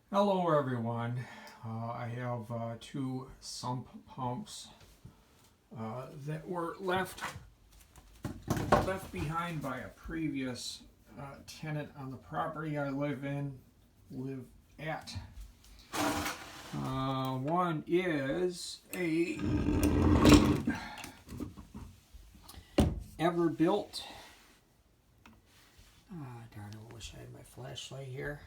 Hello everyone. I have two sump pumps that were left behind by a previous tenant on the property I live at. One is a Everbuilt. Darn, I wish I had my flashlight here.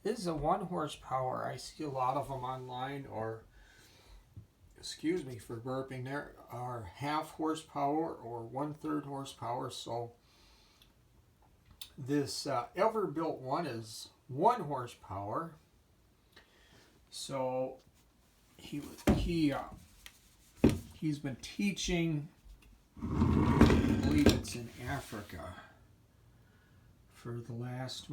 This is a 1 horsepower. I see a lot of them online, or excuse me for burping. There are half horsepower or 1/3 horsepower. So this Everbuilt one is 1 horsepower. So he's been teaching. I believe it's in Africa. For the last,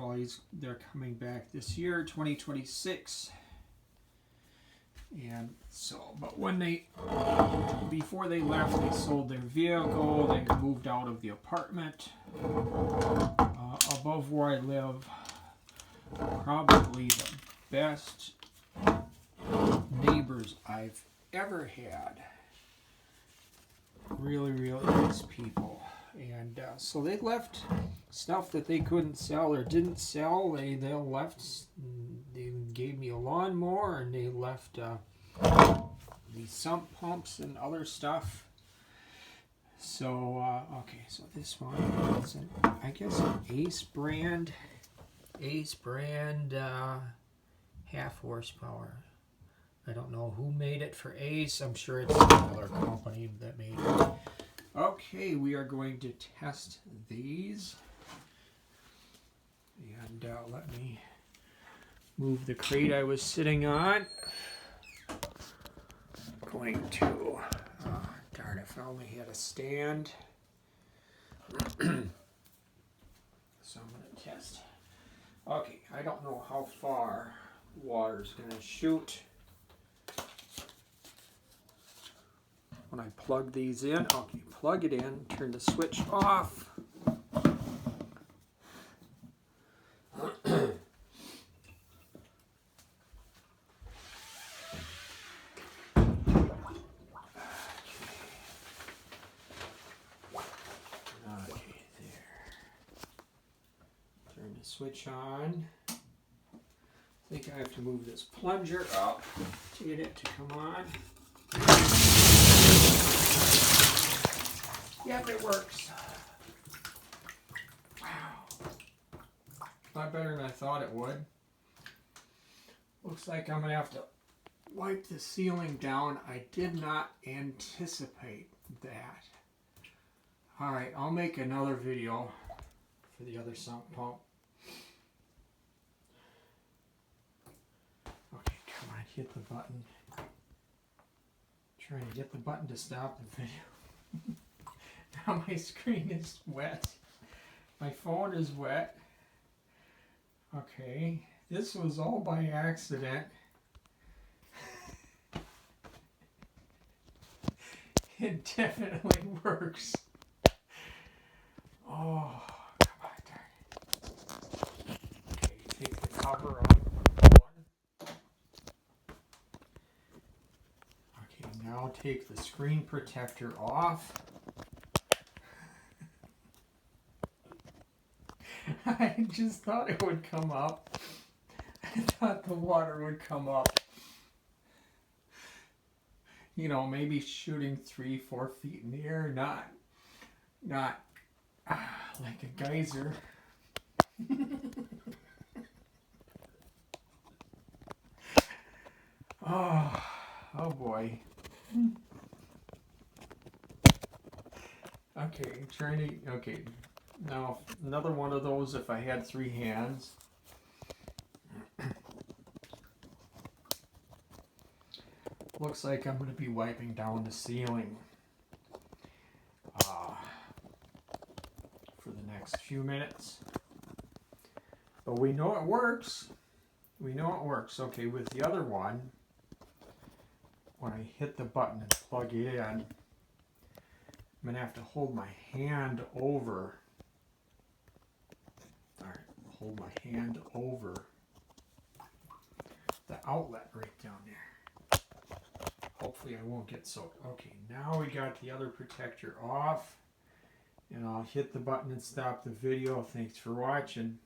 they're coming back this year, 2026. And so, but before they left, they sold their vehicle, they moved out of the apartment above where I live. Probably the best neighbors I've ever had. Really, really nice people. And so they left stuff that they couldn't sell or didn't sell. They left. They gave me a lawnmower, and they left the sump pumps and other stuff. So okay, so this one is I guess an Ace brand, half horsepower. I don't know who made it for Ace. I'm sure it's another company that made it. Okay, we are going to test these. And let me move the crate I was sitting on. I'm going to, darn, if I only had a stand. So I'm going to test. Okay, I don't know how far water's going to shoot. When I plug these in, okay, plug it in, turn the switch off. Okay, there. Turn the switch on. I think I have to move this plunger up to get it to come on. Yep, it works. Wow. A lot better than I thought it would. Looks like I'm going to have to wipe the ceiling down. I did not anticipate that. Alright, I'll make another video for the other sump pump. Okay, come on, hit the button. Trying to get the button to stop the video. Now my screen is wet. My phone is wet. Okay, this was all by accident. It definitely works. Oh, come on, darn it. Okay, take the cover off. Okay, now take the screen protector off. I just thought it would come up. I thought the water would come up. You know, maybe shooting 3-4 feet in the air, not like a geyser. Oh boy. Okay, now another one of those if I had 3 hands. Looks like I'm going to be wiping down the ceiling for the next few minutes. But we know it works. We know it works. Okay, with the other one, when I hit the button and plug it in, I'm going to have to hold my hand over. Alright, hold my hand over outlet right down there. Hopefully I won't get soaked. Okay, now we got the other protector off. And I'll hit the button and stop the video. Thanks for watching.